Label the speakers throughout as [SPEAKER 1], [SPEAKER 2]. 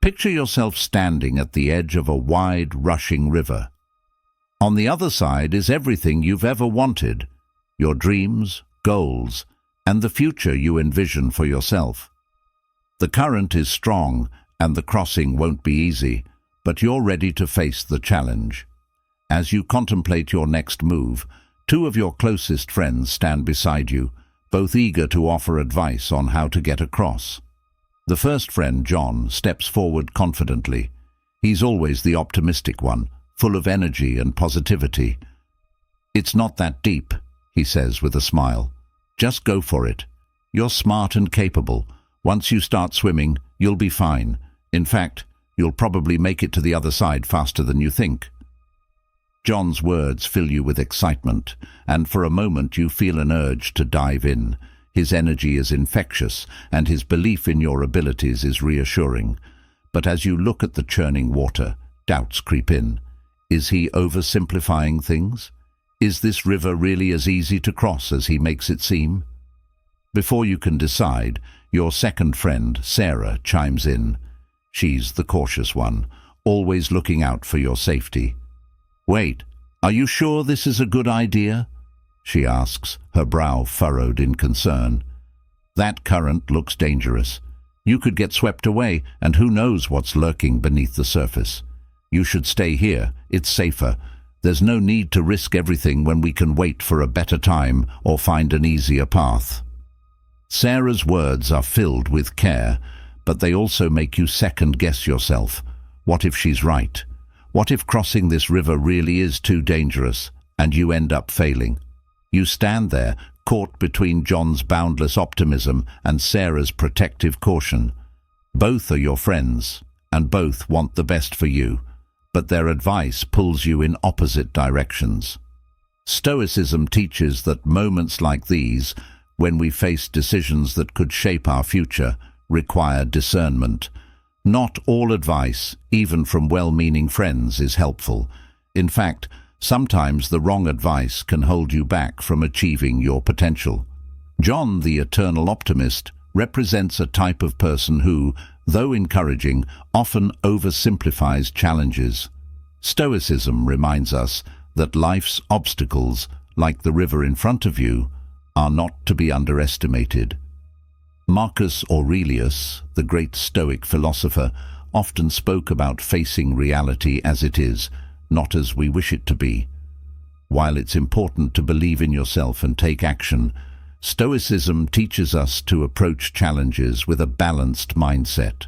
[SPEAKER 1] Picture yourself standing at the edge of a wide, rushing river. On the other side is everything you've ever wanted, your dreams, goals, and the future you envision for yourself. The current is strong, and the crossing won't be easy, but you're ready to face the challenge. As you contemplate your next move, two of your closest friends stand beside you, both eager to offer advice on how to get across. The first friend, John, steps forward confidently. He's always the optimistic one, full of energy and positivity. "It's not that deep," he says with a smile. "Just go for it. You're smart and capable. Once you start swimming, you'll be fine. In fact, you'll probably make it to the other side faster than you think." John's words fill you with excitement, and for a moment you feel an urge to dive in. His energy is infectious, and his belief in your abilities is reassuring. But as you look at the churning water, doubts creep in. Is he oversimplifying things? Is this river really as easy to cross as he makes it seem? Before you can decide, your second friend, Sarah, chimes in. She's the cautious one, always looking out for your safety. "Wait, are you sure this is a good idea?" she asks, her brow furrowed in concern. "That current looks dangerous. You could get swept away, and who knows what's lurking beneath the surface. You should stay here. It's safer. There's no need to risk everything when we can wait for a better time or find an easier path." Sarah's words are filled with care, but they also make you second-guess yourself. What if she's right? What if crossing this river really is too dangerous, and you end up failing? You stand there, caught between John's boundless optimism and Sarah's protective caution. Both are your friends, and both want the best for you, but their advice pulls you in opposite directions. Stoicism teaches that moments like these, when we face decisions that could shape our future, require discernment. Not all advice, even from well-meaning friends, is helpful. In fact, sometimes the wrong advice can hold you back from achieving your potential. John, the eternal optimist, represents a type of person who, though encouraging, often oversimplifies challenges. Stoicism reminds us that life's obstacles, like the river in front of you, are not to be underestimated. Marcus Aurelius, the great Stoic philosopher, often spoke about facing reality as it is, not as we wish it to be. While it's important to believe in yourself and take action, Stoicism teaches us to approach challenges with a balanced mindset,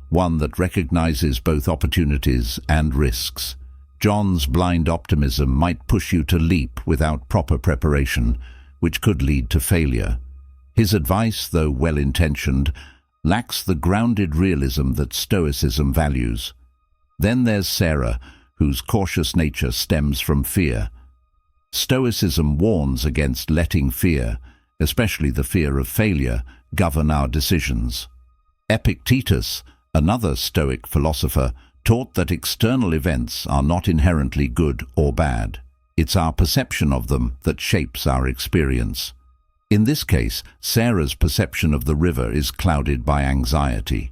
[SPEAKER 1] one that recognizes both opportunities and risks. John's blind optimism might push you to leap without proper preparation, which could lead to failure. His advice, though well-intentioned, lacks the grounded realism that Stoicism values. Then there's Sarah, whose cautious nature stems from fear. Stoicism warns against letting fear, especially the fear of failure, govern our decisions. Epictetus, another Stoic philosopher, taught that external events are not inherently good or bad. It's our perception of them that shapes our experience. In this case, Sarah's perception of the river is clouded by anxiety.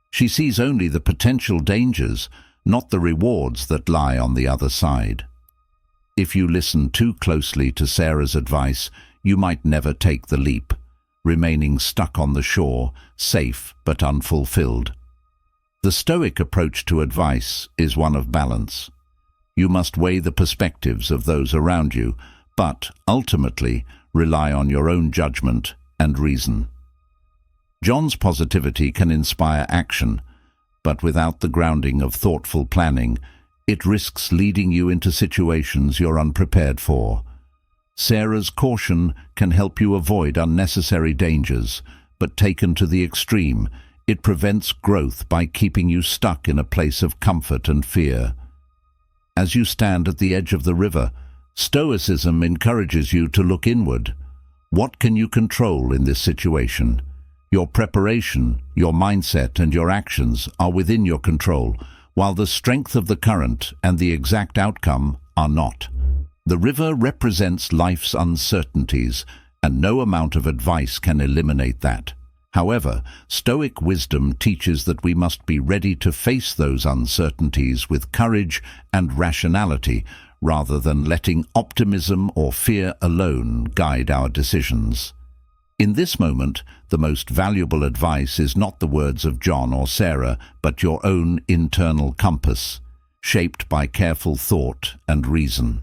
[SPEAKER 1] She sees only the potential dangers, not the rewards that lie on the other side. If you listen too closely to Sarah's advice, you might never take the leap, remaining stuck on the shore, safe but unfulfilled. The Stoic approach to advice is one of balance. You must weigh the perspectives of those around you, but ultimately rely on your own judgment and reason. John's positivity can inspire action, but without the grounding of thoughtful planning, it risks leading you into situations you're unprepared for. Sarah's caution can help you avoid unnecessary dangers, but taken to the extreme, it prevents growth by keeping you stuck in a place of comfort and fear. As you stand at the edge of the river, Stoicism encourages you to look inward. What can you control in this situation? Your preparation, your mindset, and your actions are within your control, while the strength of the current and the exact outcome are not. The river represents life's uncertainties, and no amount of advice can eliminate that. However, Stoic wisdom teaches that we must be ready to face those uncertainties with courage and rationality, rather than letting optimism or fear alone guide our decisions. In this moment, the most valuable advice is not the words of John or Sarah, but your own internal compass, shaped by careful thought and reason.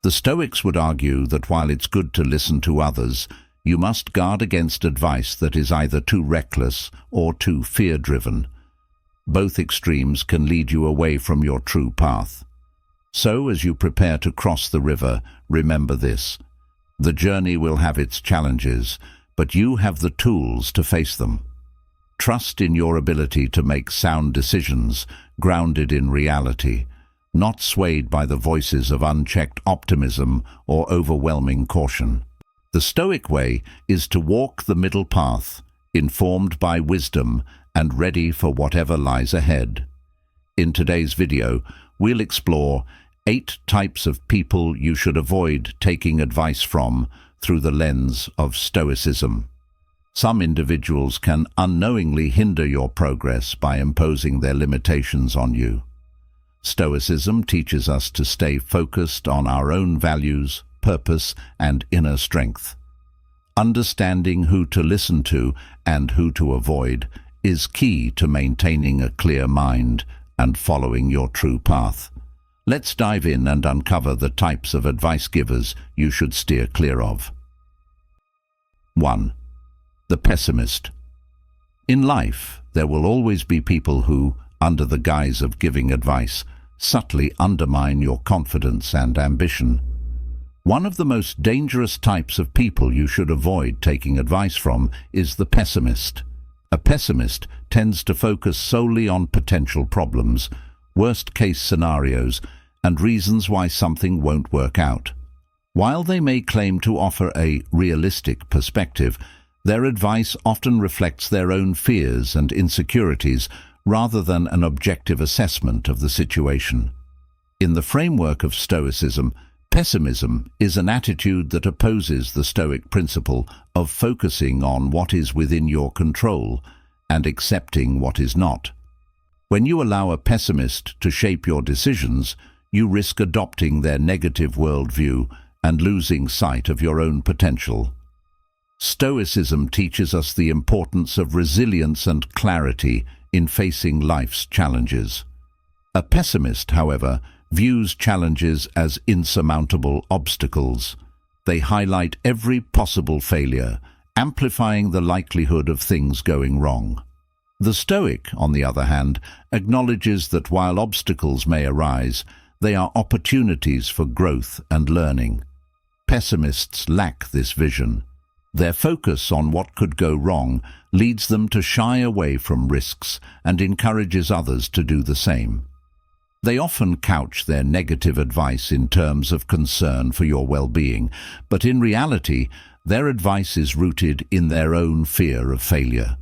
[SPEAKER 1] The Stoics would argue that while it's good to listen to others, you must guard against advice that is either too reckless or too fear-driven. Both extremes can lead you away from your true path. So, as you prepare to cross the river, remember this: the journey will have its challenges, but you have the tools to face them. Trust in your ability to make sound decisions, grounded in reality, not swayed by the voices of unchecked optimism or overwhelming caution. The Stoic way is to walk the middle path, informed by wisdom and ready for whatever lies ahead. In today's video, we'll explore 8 types of people you should avoid taking advice from through the lens of Stoicism. Some individuals can unknowingly hinder your progress by imposing their limitations on you. Stoicism teaches us to stay focused on our own values, purpose, and inner strength. Understanding who to listen to and who to avoid is key to maintaining a clear mind and following your true path. Let's dive in and uncover the types of advice givers you should steer clear of. 1. The pessimist. In life, there will always be people who, under the guise of giving advice, subtly undermine your confidence and ambition. One of the most dangerous types of people you should avoid taking advice from is the pessimist. A pessimist tends to focus solely on potential problems, worst-case scenarios, and reasons why something won't work out. While they may claim to offer a realistic perspective, their advice often reflects their own fears and insecurities rather than an objective assessment of the situation. In the framework of Stoicism, pessimism is an attitude that opposes the Stoic principle of focusing on what is within your control and accepting what is not. When you allow a pessimist to shape your decisions, you risk adopting their negative worldview and losing sight of your own potential. Stoicism teaches us the importance of resilience and clarity in facing life's challenges. A pessimist, however, views challenges as insurmountable obstacles. They highlight every possible failure, amplifying the likelihood of things going wrong. The Stoic, on the other hand, acknowledges that while obstacles may arise, they are opportunities for growth and learning. Pessimists lack this vision. Their focus on what could go wrong leads them to shy away from risks and encourages others to do the same. They often couch their negative advice in terms of concern for your well-being, but in reality, their advice is rooted in their own fear of failure.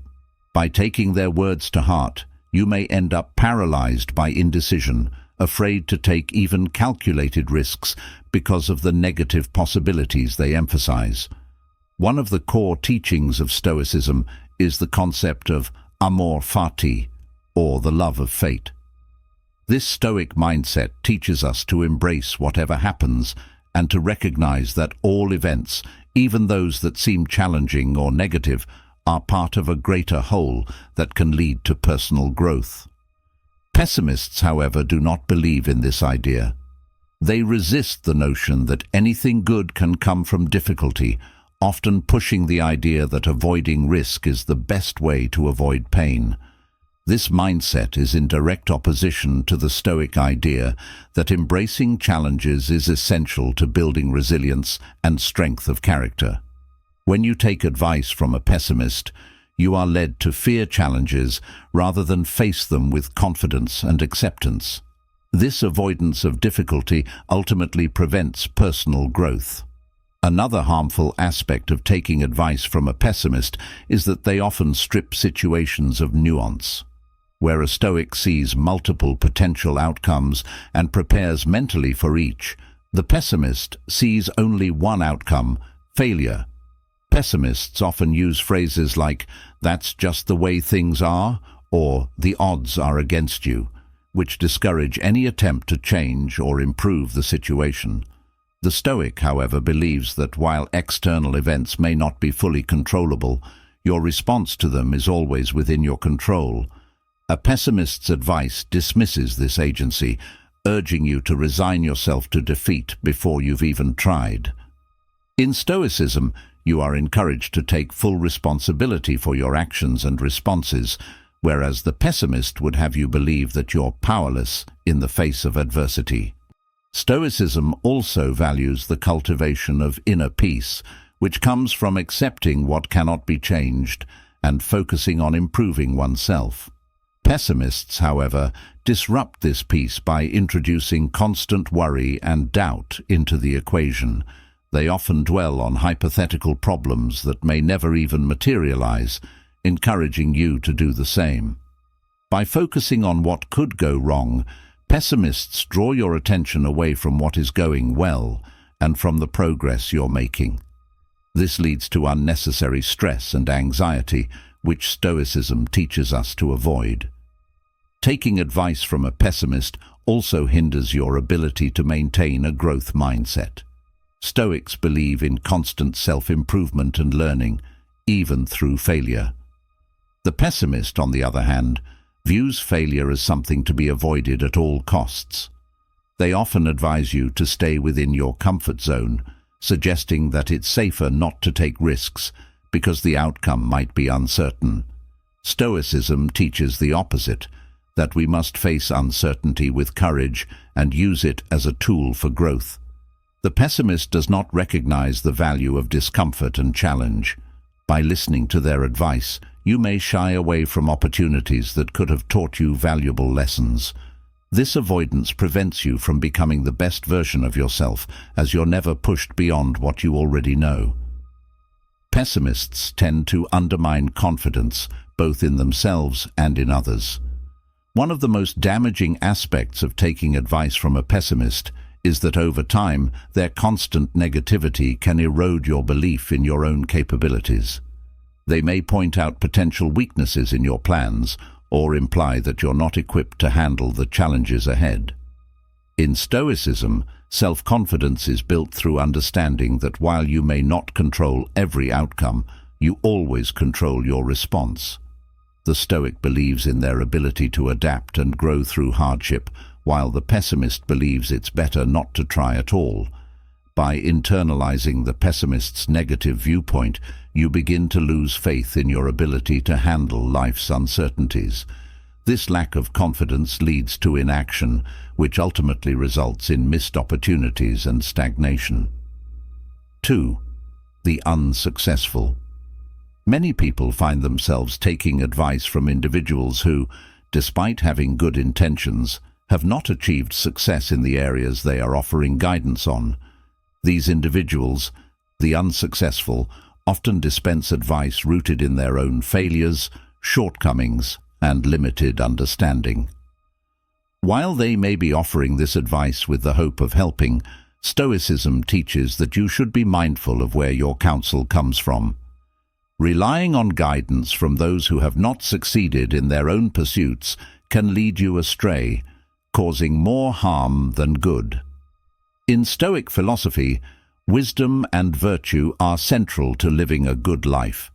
[SPEAKER 1] By taking their words to heart, you may end up paralyzed by indecision, afraid to take even calculated risks because of the negative possibilities they emphasize. One of the core teachings of Stoicism is the concept of amor fati, or the love of fate. This Stoic mindset teaches us to embrace whatever happens and to recognize that all events, even those that seem challenging or negative, are part of a greater whole that can lead to personal growth. Pessimists, however, do not believe in this idea. They resist the notion that anything good can come from difficulty, often pushing the idea that avoiding risk is the best way to avoid pain. This mindset is in direct opposition to the Stoic idea that embracing challenges is essential to building resilience and strength of character. When you take advice from a pessimist, you are led to fear challenges rather than face them with confidence and acceptance. This avoidance of difficulty ultimately prevents personal growth. Another harmful aspect of taking advice from a pessimist is that they often strip situations of nuance. Where a Stoic sees multiple potential outcomes and prepares mentally for each, the pessimist sees only one outcome: failure. Pessimists often use phrases like, "That's just the way things are," or "The odds are against you," which discourage any attempt to change or improve the situation. The Stoic, however, believes that while external events may not be fully controllable, your response to them is always within your control. A pessimist's advice dismisses this agency, urging you to resign yourself to defeat before you've even tried. In Stoicism, you are encouraged to take full responsibility for your actions and responses, whereas the pessimist would have you believe that you're powerless in the face of adversity. Stoicism also values the cultivation of inner peace, which comes from accepting what cannot be changed and focusing on improving oneself. Pessimists, however, disrupt this peace by introducing constant worry and doubt into the equation. They often dwell on hypothetical problems that may never even materialize, encouraging you to do the same. By focusing on what could go wrong, pessimists draw your attention away from what is going well and from the progress you're making. This leads to unnecessary stress and anxiety, which Stoicism teaches us to avoid. Taking advice from a pessimist also hinders your ability to maintain a growth mindset. Stoics believe in constant self-improvement and learning, even through failure. The pessimist, on the other hand, views failure as something to be avoided at all costs. They often advise you to stay within your comfort zone, suggesting that it's safer not to take risks because the outcome might be uncertain. Stoicism teaches the opposite, that we must face uncertainty with courage and use it as a tool for growth. The pessimist does not recognize the value of discomfort and challenge. By listening to their advice, you may shy away from opportunities that could have taught you valuable lessons. This avoidance prevents you from becoming the best version of yourself, as you're never pushed beyond what you already know. Pessimists tend to undermine confidence, both in themselves and in others. One of the most damaging aspects of taking advice from a pessimist is that over time, their constant negativity can erode your belief in your own capabilities. They may point out potential weaknesses in your plans or imply that you're not equipped to handle the challenges ahead. In Stoicism, self-confidence is built through understanding that while you may not control every outcome, you always control your response. The Stoic believes in their ability to adapt and grow through hardship, while the pessimist believes it's better not to try at all. By internalizing the pessimist's negative viewpoint, you begin to lose faith in your ability to handle life's uncertainties. This lack of confidence leads to inaction, which ultimately results in missed opportunities and stagnation. 2. The unsuccessful. Many people find themselves taking advice from individuals who, despite having good intentions, have not achieved success in the areas they are offering guidance on. These individuals, the unsuccessful, often dispense advice rooted in their own failures, shortcomings, and limited understanding. While they may be offering this advice with the hope of helping, Stoicism teaches that you should be mindful of where your counsel comes from. Relying on guidance from those who have not succeeded in their own pursuits can lead you astray, causing more harm than good. In Stoic philosophy, wisdom and virtue are central to living a good life.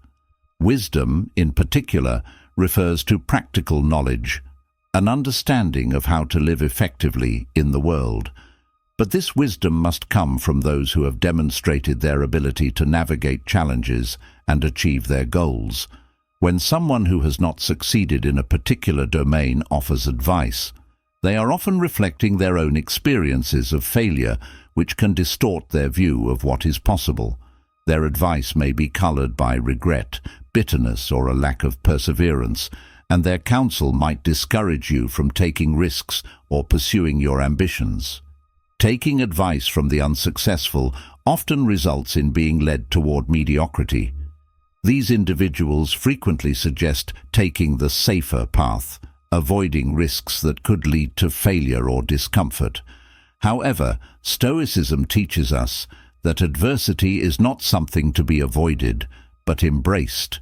[SPEAKER 1] Wisdom, in particular, refers to practical knowledge, an understanding of how to live effectively in the world. But this wisdom must come from those who have demonstrated their ability to navigate challenges and achieve their goals. When someone who has not succeeded in a particular domain offers advice, they are often reflecting their own experiences of failure, which can distort their view of what is possible. Their advice may be colored by regret, bitterness, or a lack of perseverance, and their counsel might discourage you from taking risks or pursuing your ambitions. Taking advice from the unsuccessful often results in being led toward mediocrity. These individuals frequently suggest taking the safer path, avoiding risks that could lead to failure or discomfort. However, Stoicism teaches us that adversity is not something to be avoided, but embraced.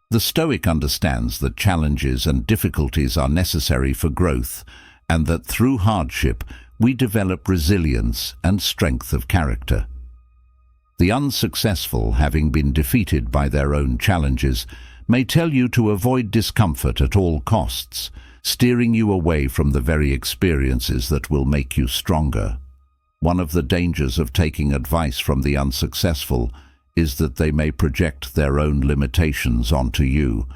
[SPEAKER 1] The Stoic understands that challenges and difficulties are necessary for growth, and that through hardship we develop resilience and strength of character. The unsuccessful, having been defeated by their own challenges, may tell you to avoid discomfort at all costs, steering you away from the very experiences that will make you stronger. One of the dangers of taking advice from the unsuccessful is that they may project their own limitations onto you.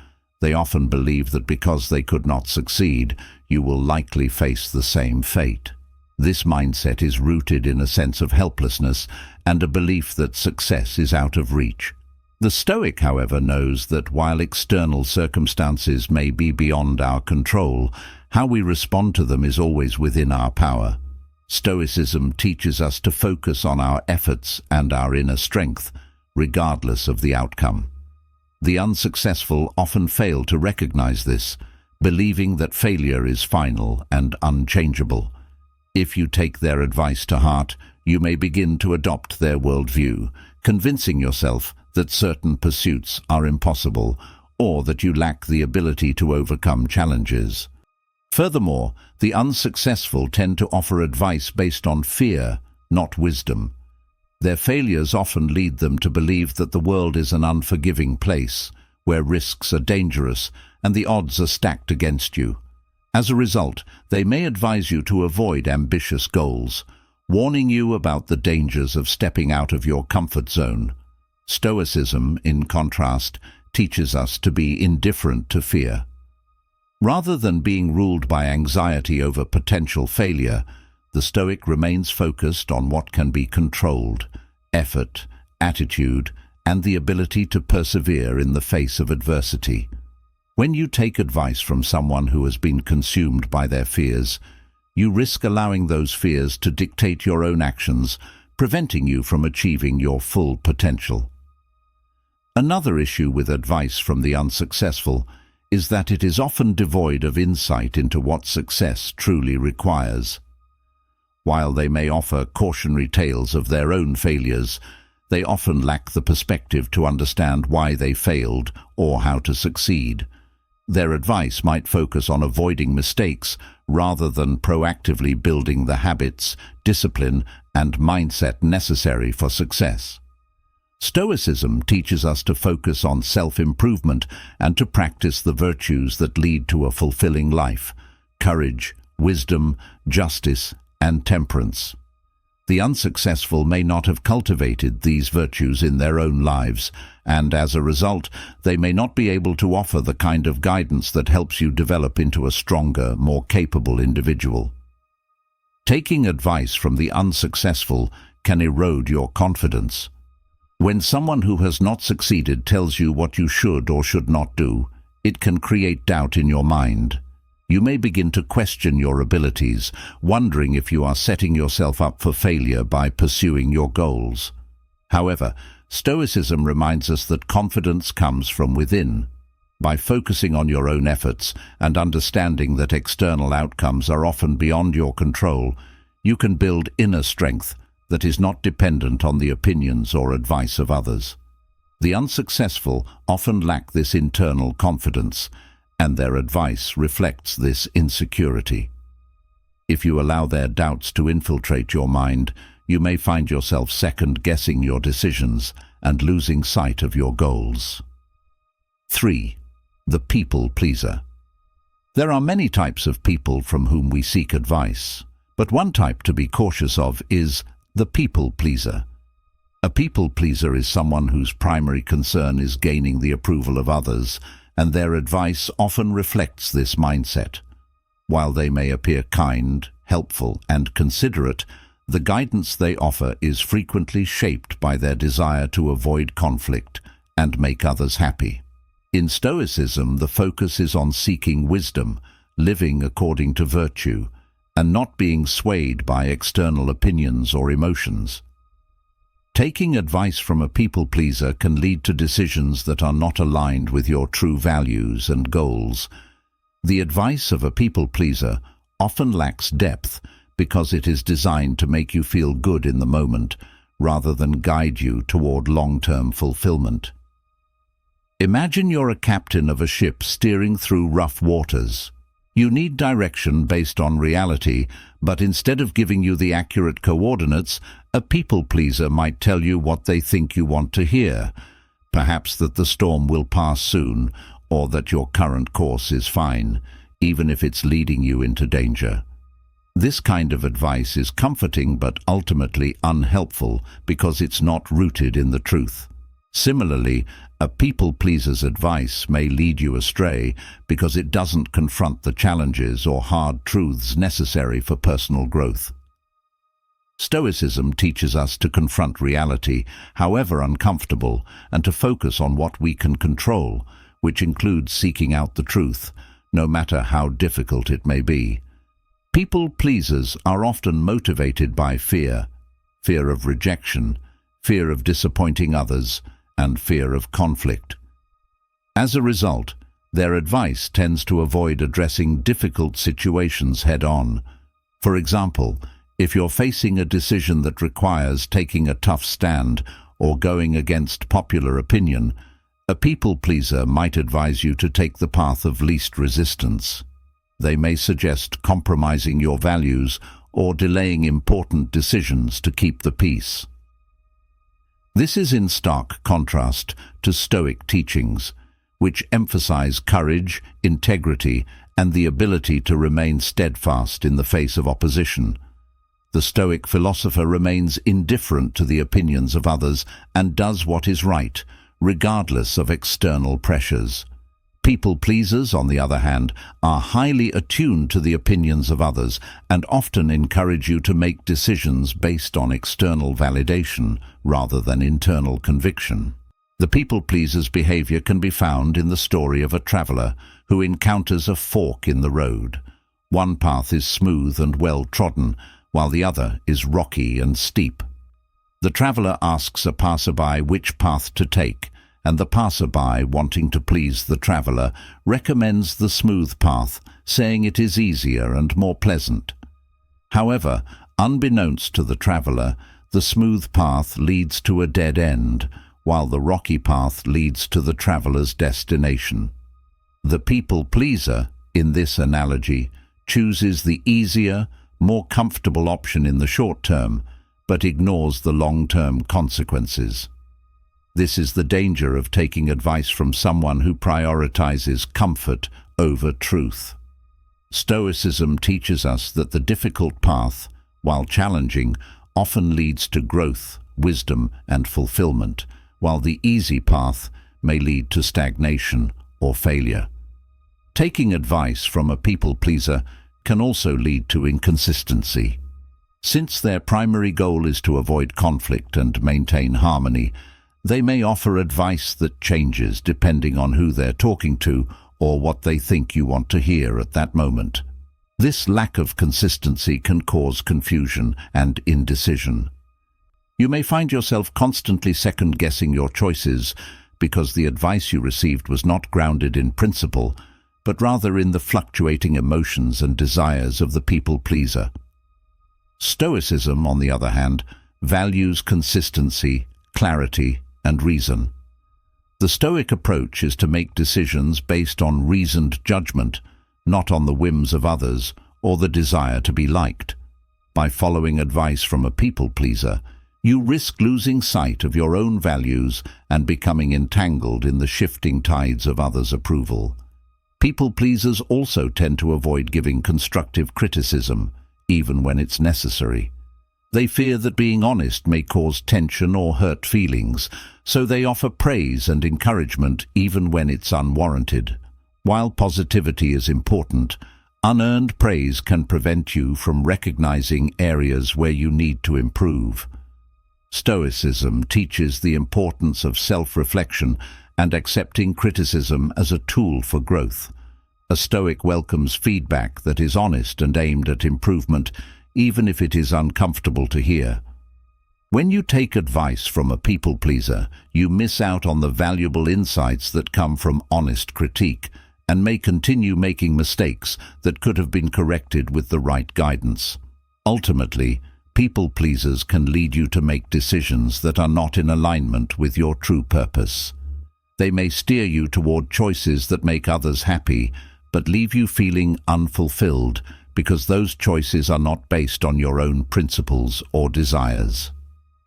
[SPEAKER 1] They often believe that because they could not succeed, you will likely face the same fate. This mindset is rooted in a sense of helplessness and a belief that success is out of reach. The Stoic, however, knows that while external circumstances may be beyond our control, how we respond to them is always within our power. Stoicism teaches us to focus on our efforts and our inner strength, regardless of the outcome. The unsuccessful often fail to recognize this, believing that failure is final and unchangeable. If you take their advice to heart, you may begin to adopt their worldview, convincing yourself that certain pursuits are impossible or that you lack the ability to overcome challenges. Furthermore, the unsuccessful tend to offer advice based on fear, not wisdom. Their failures often lead them to believe that the world is an unforgiving place, where risks are dangerous and the odds are stacked against you. As a result, they may advise you to avoid ambitious goals, warning you about the dangers of stepping out of your comfort zone. Stoicism, in contrast, teaches us to be indifferent to fear. Rather than being ruled by anxiety over potential failure, the Stoic remains focused on what can be controlled: effort, attitude, and the ability to persevere in the face of adversity. When you take advice from someone who has been consumed by their fears, you risk allowing those fears to dictate your own actions, preventing you from achieving your full potential. Another issue with advice from the unsuccessful is that it is often devoid of insight into what success truly requires. While they may offer cautionary tales of their own failures, they often lack the perspective to understand why they failed or how to succeed. Their advice might focus on avoiding mistakes rather than proactively building the habits, discipline, and mindset necessary for success. Stoicism teaches us to focus on self-improvement and to practice the virtues that lead to a fulfilling life: courage, wisdom, justice, and temperance. The unsuccessful may not have cultivated these virtues in their own lives, and as a result, they may not be able to offer the kind of guidance that helps you develop into a stronger, more capable individual. Taking advice from the unsuccessful can erode your confidence. When someone who has not succeeded tells you what you should or should not do, it can create doubt in your mind. You may begin to question your abilities, wondering if you are setting yourself up for failure by pursuing your goals. However, Stoicism reminds us that confidence comes from within. By focusing on your own efforts and understanding that external outcomes are often beyond your control, you can build inner strength that is not dependent on the opinions or advice of others. The unsuccessful often lack this internal confidence, and their advice reflects this insecurity. If you allow their doubts to infiltrate your mind, you may find yourself second-guessing your decisions and losing sight of your goals. 3. The people pleaser. There are many types of people from whom we seek advice, but one type to be cautious of is the people pleaser. A people pleaser is someone whose primary concern is gaining the approval of others, and their advice often reflects this mindset. While they may appear kind, helpful, and considerate, the guidance they offer is frequently shaped by their desire to avoid conflict and make others happy. In Stoicism, the focus is on seeking wisdom, living according to virtue, and not being swayed by external opinions or emotions. Taking advice from a people-pleaser can lead to decisions that are not aligned with your true values and goals. The advice of a people-pleaser often lacks depth because it is designed to make you feel good in the moment, rather than guide you toward long-term fulfillment. Imagine you're a captain of a ship steering through rough waters. You need direction based on reality, but instead of giving you the accurate coordinates, a people-pleaser might tell you what they think you want to hear. Perhaps that the storm will pass soon, or that your current course is fine, even if it's leading you into danger. This kind of advice is comforting but ultimately unhelpful because it's not rooted in the truth. Similarly, a people-pleaser's advice may lead you astray because it doesn't confront the challenges or hard truths necessary for personal growth. Stoicism teaches us to confront reality, however uncomfortable, and to focus on what we can control, which includes seeking out the truth, no matter how difficult it may be. People-pleasers are often motivated by fear of rejection, fear of disappointing others, and fear of conflict. As a result, their advice tends to avoid addressing difficult situations head-on. For example, if you're facing a decision that requires taking a tough stand or going against popular opinion, a people-pleaser might advise you to take the path of least resistance. They may suggest compromising your values or delaying important decisions to keep the peace. This is in stark contrast to Stoic teachings, which emphasize courage, integrity, and the ability to remain steadfast in the face of opposition. The Stoic philosopher remains indifferent to the opinions of others and does what is right, regardless of external pressures. People-pleasers, on the other hand, are highly attuned to the opinions of others and often encourage you to make decisions based on external validation rather than internal conviction. The people-pleaser's behavior can be found in the story of a traveler who encounters a fork in the road. One path is smooth and well-trodden, while the other is rocky and steep. The traveler asks a passerby which path to take, and the passerby, wanting to please the traveler, recommends the smooth path, saying it is easier and more pleasant. However, unbeknownst to the traveler, the smooth path leads to a dead end, while the rocky path leads to the traveler's destination. The people-pleaser, in this analogy, chooses the easier, more comfortable option in the short term, but ignores the long-term consequences. This is the danger of taking advice from someone who prioritizes comfort over truth. Stoicism teaches us that the difficult path, while challenging, often leads to growth, wisdom, and fulfillment, while the easy path may lead to stagnation or failure. Taking advice from a people-pleaser can also lead to inconsistency. Since their primary goal is to avoid conflict and maintain harmony, they may offer advice that changes depending on who they're talking to or what they think you want to hear at that moment. This lack of consistency can cause confusion and indecision. You may find yourself constantly second-guessing your choices because the advice you received was not grounded in principle, but rather in the fluctuating emotions and desires of the people-pleaser. Stoicism, on the other hand, values consistency, clarity, and reason. The Stoic approach is to make decisions based on reasoned judgment, not on the whims of others or the desire to be liked. By following advice from a people-pleaser, you risk losing sight of your own values and becoming entangled in the shifting tides of others' approval. People-pleasers also tend to avoid giving constructive criticism, even when it's necessary. They fear that being honest may cause tension or hurt feelings, so they offer praise and encouragement even when it's unwarranted. While positivity is important, unearned praise can prevent you from recognizing areas where you need to improve. Stoicism teaches the importance of self-reflection and accepting criticism as a tool for growth. A Stoic welcomes feedback that is honest and aimed at improvement, even if it is uncomfortable to hear. When you take advice from a people-pleaser, you miss out on the valuable insights that come from honest critique and may continue making mistakes that could have been corrected with the right guidance. Ultimately, People pleasers can lead you to make decisions that are not in alignment with your true purpose. They may steer you toward choices that make others happy, but leave you feeling unfulfilled because those choices are not based on your own principles or desires.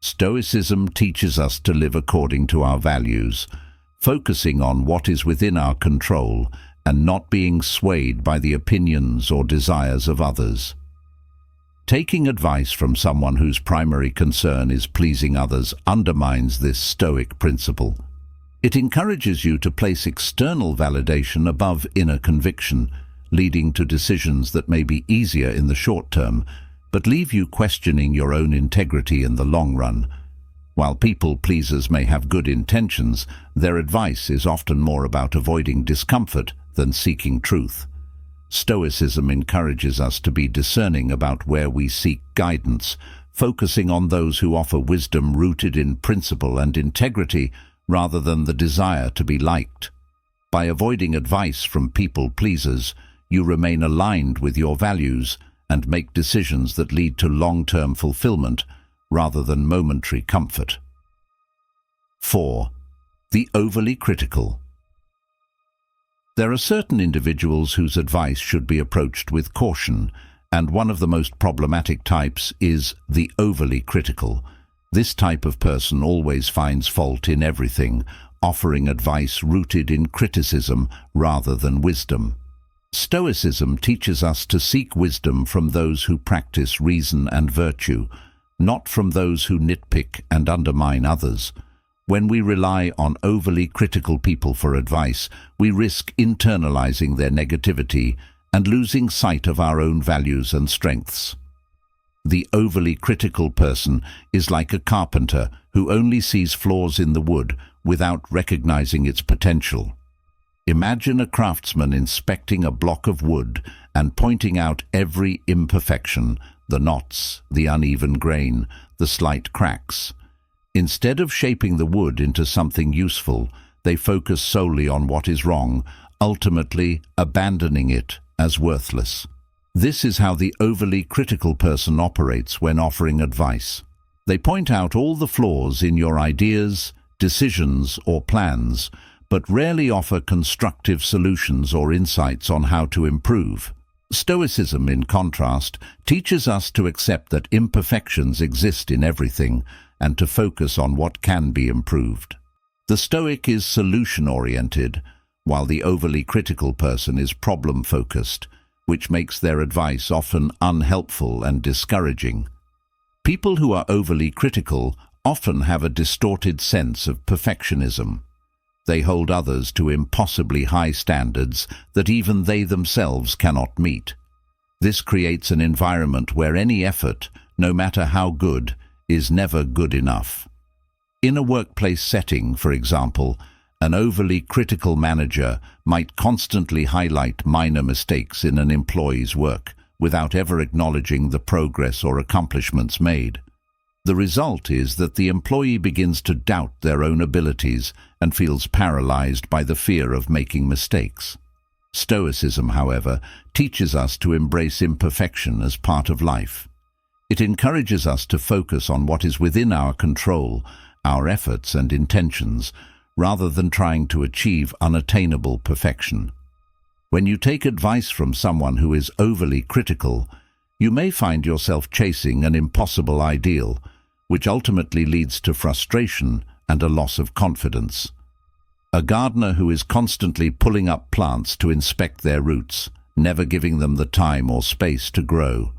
[SPEAKER 1] Stoicism teaches us to live according to our values, focusing on what is within our control and not being swayed by the opinions or desires of others. Taking advice from someone whose primary concern is pleasing others undermines this Stoic principle. It encourages you to place external validation above inner conviction, leading to decisions that may be easier in the short term, but leave you questioning your own integrity in the long run. While people pleasers may have good intentions, their advice is often more about avoiding discomfort than seeking truth. Stoicism encourages us to be discerning about where we seek guidance, focusing on those who offer wisdom rooted in principle and integrity rather than the desire to be liked. By avoiding advice from people pleasers, you remain aligned with your values and make decisions that lead to long-term fulfillment rather than momentary comfort. 4. The overly critical. There are certain individuals whose advice should be approached with caution, and one of the most problematic types is the overly critical. This type of person always finds fault in everything, offering advice rooted in criticism rather than wisdom. Stoicism teaches us to seek wisdom from those who practice reason and virtue, not from those who nitpick and undermine others. When we rely on overly critical people for advice, we risk internalizing their negativity and losing sight of our own values and strengths. The overly critical person is like a carpenter who only sees flaws in the wood without recognizing its potential. Imagine a craftsman inspecting a block of wood and pointing out every imperfection, the knots, the uneven grain, the slight cracks. Instead of shaping the wood into something useful, they focus solely on what is wrong, ultimately abandoning it as worthless. This is how the overly critical person operates when offering advice. They point out all the flaws in your ideas, decisions, or plans, but rarely offer constructive solutions or insights on how to improve. Stoicism, in contrast, teaches us to accept that imperfections exist in everything and to focus on what can be improved. The Stoic is solution-oriented, while the overly critical person is problem-focused, which makes their advice often unhelpful and discouraging. People who are overly critical often have a distorted sense of perfectionism. They hold others to impossibly high standards that even they themselves cannot meet. This creates an environment where any effort, no matter how good, is never good enough. In a workplace setting, for example, an overly critical manager might constantly highlight minor mistakes in an employee's work without ever acknowledging the progress or accomplishments made. The result is that the employee begins to doubt their own abilities and feels paralyzed by the fear of making mistakes. Stoicism, however, teaches us to embrace imperfection as part of life. It encourages us to focus on what is within our control, our efforts and intentions, rather than trying to achieve unattainable perfection. When you take advice from someone who is overly critical, you may find yourself chasing an impossible ideal, which ultimately leads to frustration and a loss of confidence. A gardener who is constantly pulling up plants to inspect their roots, never giving them the time or space to grow.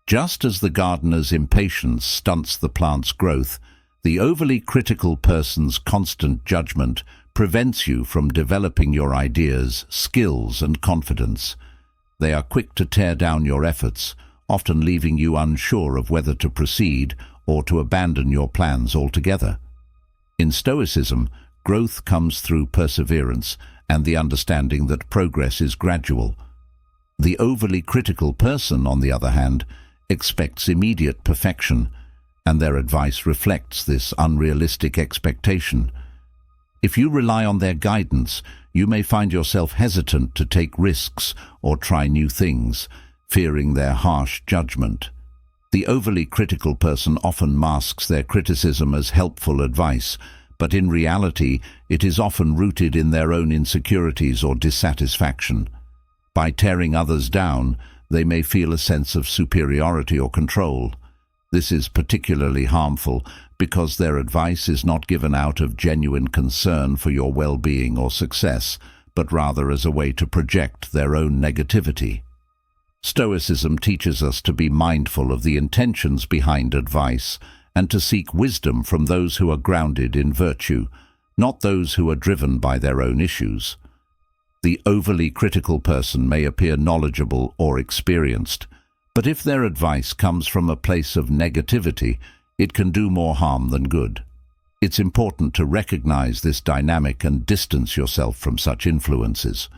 [SPEAKER 1] Just as the gardener's impatience stunts the plant's growth, the overly critical person's constant judgment prevents you from developing your ideas, skills, and confidence. They are quick to tear down your efforts, often leaving you unsure of whether to proceed or to abandon your plans altogether. In Stoicism, growth comes through perseverance and the understanding that progress is gradual. The overly critical person, on the other hand, expects immediate perfection, and their advice reflects this unrealistic expectation. If you rely on their guidance, you may find yourself hesitant to take risks or try new things, fearing their harsh judgment. The overly critical person often masks their criticism as helpful advice, but in reality, it is often rooted in their own insecurities or dissatisfaction. By tearing others down, they may feel a sense of superiority or control. This is particularly harmful because their advice is not given out of genuine concern for your well-being or success, but rather as a way to project their own negativity. Stoicism teaches us to be mindful of the intentions behind advice and to seek wisdom from those who are grounded in virtue, not those who are driven by their own issues. The overly critical person may appear knowledgeable or experienced, but if their advice comes from a place of negativity, it can do more harm than good. It's important to recognize this dynamic and distance yourself from such influences.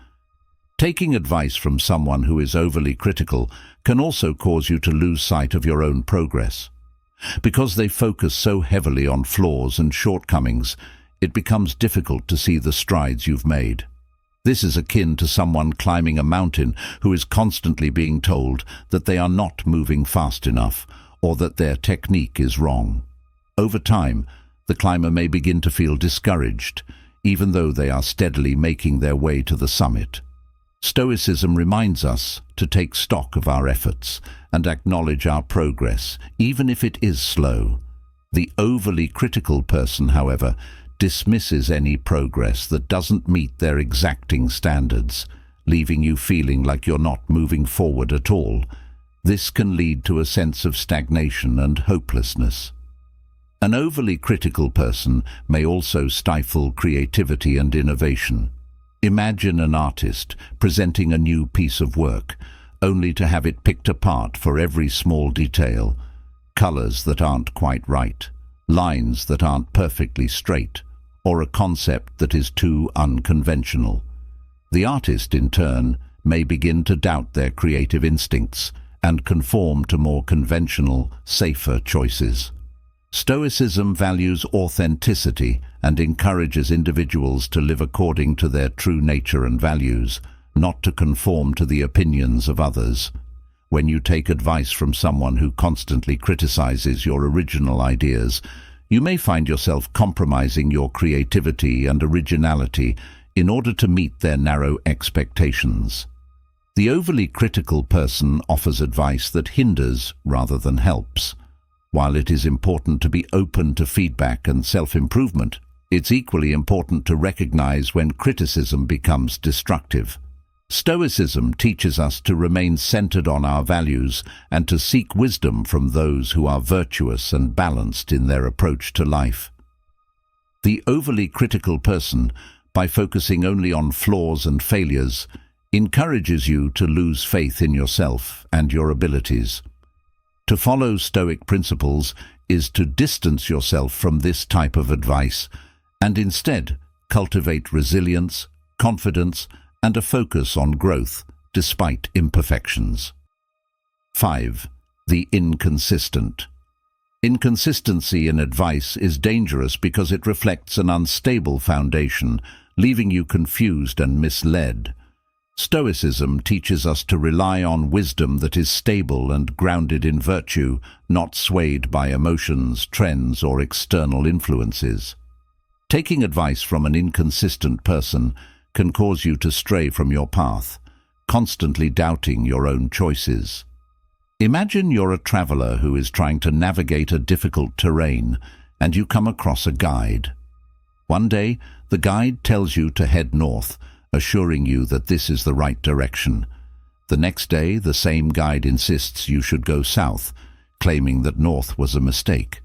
[SPEAKER 1] Taking advice from someone who is overly critical can also cause you to lose sight of your own progress. Because they focus so heavily on flaws and shortcomings, it becomes difficult to see the strides you've made. This is akin to someone climbing a mountain who is constantly being told that they are not moving fast enough or that their technique is wrong. Over time, the climber may begin to feel discouraged, even though they are steadily making their way to the summit. Stoicism reminds us to take stock of our efforts and acknowledge our progress, even if it is slow. The overly critical person, however, dismisses any progress that doesn't meet their exacting standards, leaving you feeling like you're not moving forward at all. This can lead to a sense of stagnation and hopelessness. An overly critical person may also stifle creativity and innovation. Imagine an artist presenting a new piece of work, only to have it picked apart for every small detail. Colors that aren't quite right, lines that aren't perfectly straight, or a concept that is too unconventional. The artist, in turn, may begin to doubt their creative instincts and conform to more conventional, safer choices. Stoicism values authenticity and encourages individuals to live according to their true nature and values, not to conform to the opinions of others. When you take advice from someone who constantly criticizes your original ideas, you may find yourself compromising your creativity and originality in order to meet their narrow expectations. The overly critical person offers advice that hinders rather than helps. While it is important to be open to feedback and self-improvement, it's equally important to recognize when criticism becomes destructive. Stoicism teaches us to remain centered on our values and to seek wisdom from those who are virtuous and balanced in their approach to life. The overly critical person, by focusing only on flaws and failures, encourages you to lose faith in yourself and your abilities. To follow Stoic principles is to distance yourself from this type of advice and instead cultivate resilience, confidence, and a focus on growth despite imperfections. 5. The inconsistent. Inconsistency in advice is dangerous because it reflects an unstable foundation, leaving you confused and misled. Stoicism teaches us to rely on wisdom that is stable and grounded in virtue, not swayed by emotions, trends, or external influences. Taking advice from an inconsistent person can cause you to stray from your path, constantly doubting your own choices. Imagine you're a traveler who is trying to navigate a difficult terrain, and you come across a guide. One day, the guide tells you to head north, assuring you that this is the right direction. The next day, the same guide insists you should go south, claiming that north was a mistake.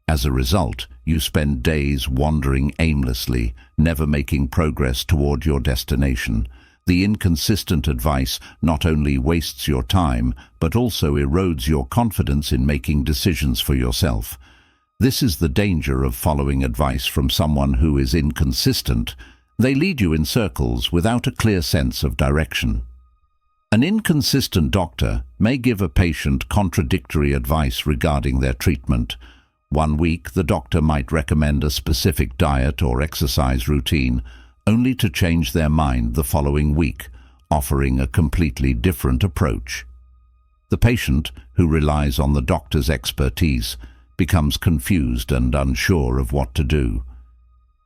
[SPEAKER 1] As a result, you spend days wandering aimlessly, never making progress toward your destination. The inconsistent advice not only wastes your time, but also erodes your confidence in making decisions for yourself. This is the danger of following advice from someone who is inconsistent. They lead you in circles without a clear sense of direction. An inconsistent doctor may give a patient contradictory advice regarding their treatment. One week, the doctor might recommend a specific diet or exercise routine, only to change their mind the following week, offering a completely different approach. The patient, who relies on the doctor's expertise, becomes confused and unsure of what to do.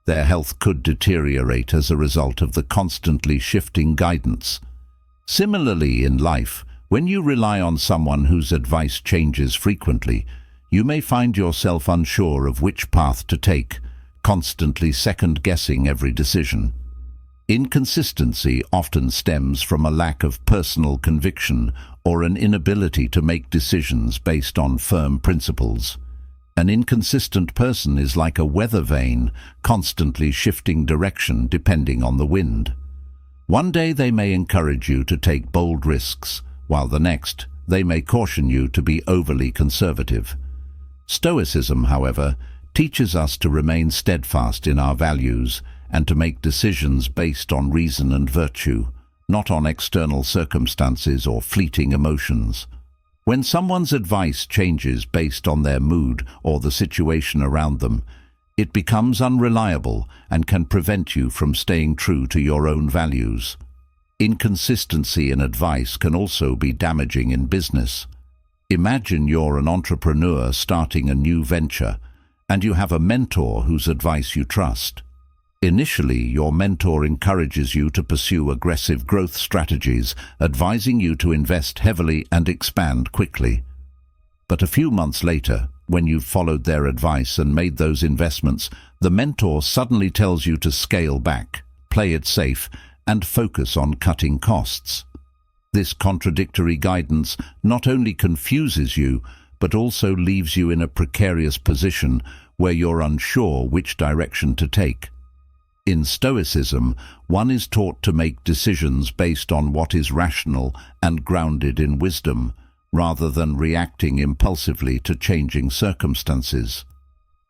[SPEAKER 1] Their health could deteriorate as a result of the constantly shifting guidance. Similarly, in life, when you rely on someone whose advice changes frequently, you may find yourself unsure of which path to take, constantly second-guessing every decision. Inconsistency often stems from a lack of personal conviction or an inability to make decisions based on firm principles. An inconsistent person is like a weather vane, constantly shifting direction depending on the wind. One day they may encourage you to take bold risks, while the next they may caution you to be overly conservative. Stoicism, however, teaches us to remain steadfast in our values and to make decisions based on reason and virtue, not on external circumstances or fleeting emotions. When someone's advice changes based on their mood or the situation around them, it becomes unreliable and can prevent you from staying true to your own values. Inconsistency in advice can also be damaging in business. Imagine you're an entrepreneur starting a new venture, and you have a mentor whose advice you trust. Initially, your mentor encourages you to pursue aggressive growth strategies, advising you to invest heavily and expand quickly. But a few months later, when you've followed their advice and made those investments, the mentor suddenly tells you to scale back, play it safe, and focus on cutting costs. This contradictory guidance not only confuses you, but also leaves you in a precarious position where you're unsure which direction to take. In Stoicism, one is taught to make decisions based on what is rational and grounded in wisdom, rather than reacting impulsively to changing circumstances.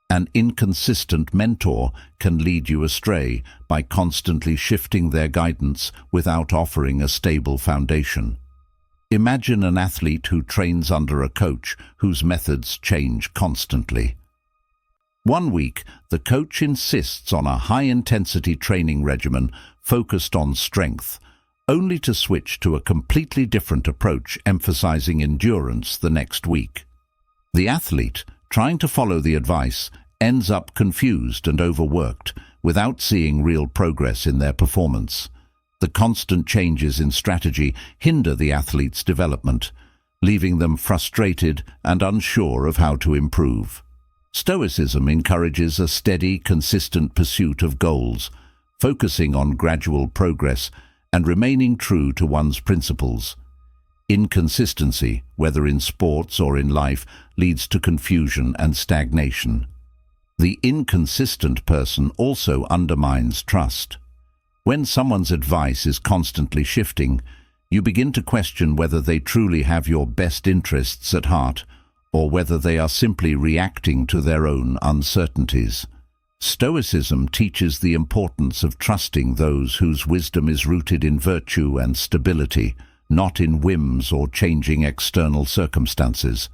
[SPEAKER 1] An inconsistent mentor can lead you astray by constantly shifting their guidance without offering a stable foundation. Imagine an athlete who trains under a coach whose methods change constantly. One week, the coach insists on a high-intensity training regimen focused on strength, only to switch to a completely different approach emphasizing endurance the next week. The athlete, trying to follow the advice, ends up confused and overworked, without seeing real progress in their performance. The constant changes in strategy hinder the athlete's development, leaving them frustrated and unsure of how to improve. Stoicism encourages a steady, consistent pursuit of goals, focusing on gradual progress and remaining true to one's principles. Inconsistency, whether in sports or in life, leads to confusion and stagnation. The inconsistent person also undermines trust. When someone's advice is constantly shifting, you begin to question whether they truly have your best interests at heart, or whether they are simply reacting to their own uncertainties. Stoicism teaches the importance of trusting those whose wisdom is rooted in virtue and stability, not in whims or changing external circumstances.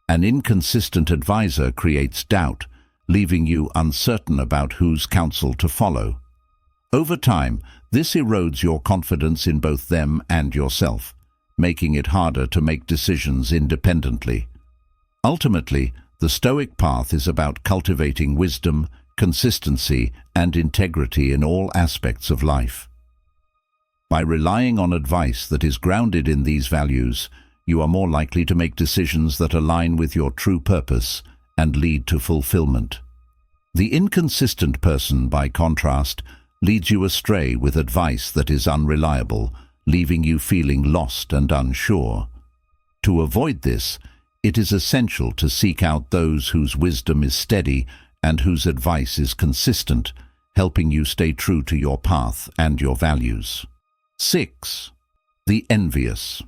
[SPEAKER 1] An inconsistent advisor creates doubt, leaving you uncertain about whose counsel to follow. Over time, this erodes your confidence in both them and yourself, making it harder to make decisions independently. Ultimately, the Stoic path is about cultivating wisdom, consistency, and integrity in all aspects of life. By relying on advice that is grounded in these values, you are more likely to make decisions that align with your true purpose and lead to fulfillment. The inconsistent person, by contrast, leads you astray with advice that is unreliable, leaving you feeling lost and unsure. To avoid this, it is essential to seek out those whose wisdom is steady and whose advice is consistent, helping you stay true to your path and your values. 6. The envious.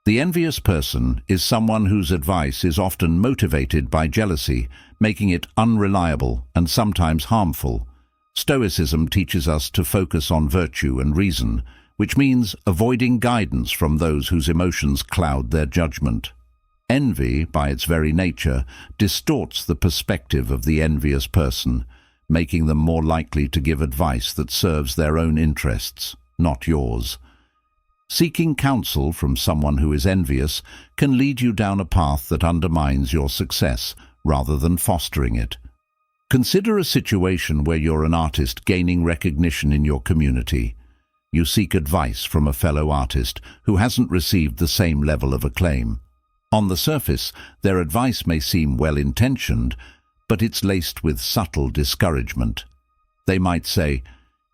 [SPEAKER 1] The envious person is someone whose advice is often motivated by jealousy, making it unreliable and sometimes harmful. Stoicism teaches us to focus on virtue and reason, which means avoiding guidance from those whose emotions cloud their judgment. Envy, by its very nature, distorts the perspective of the envious person, making them more likely to give advice that serves their own interests, not yours. Seeking counsel from someone who is envious can lead you down a path that undermines your success rather than fostering it. Consider a situation where you're an artist gaining recognition in your community. You seek advice from a fellow artist who hasn't received the same level of acclaim. On the surface, their advice may seem well-intentioned, but it's laced with subtle discouragement. They might say,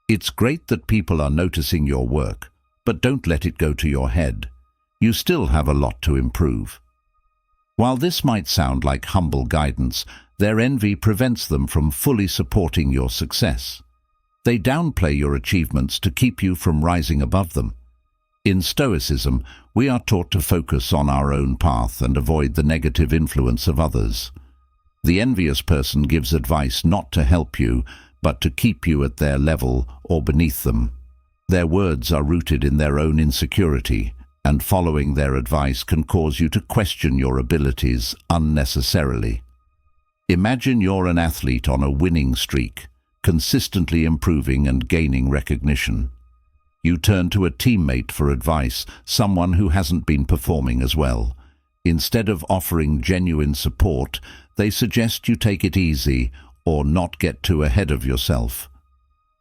[SPEAKER 1] "It's great that people are noticing your work, but don't let it go to your head. You still have a lot to improve." While this might sound like humble guidance, their envy prevents them from fully supporting your success. They downplay your achievements to keep you from rising above them. In Stoicism, we are taught to focus on our own path and avoid the negative influence of others. The envious person gives advice not to help you, but to keep you at their level or beneath them. Their words are rooted in their own insecurity, and following their advice can cause you to question your abilities unnecessarily. Imagine you're an athlete on a winning streak, consistently improving and gaining recognition. You turn to a teammate for advice, someone who hasn't been performing as well. Instead of offering genuine support, they suggest you take it easy or not get too ahead of yourself.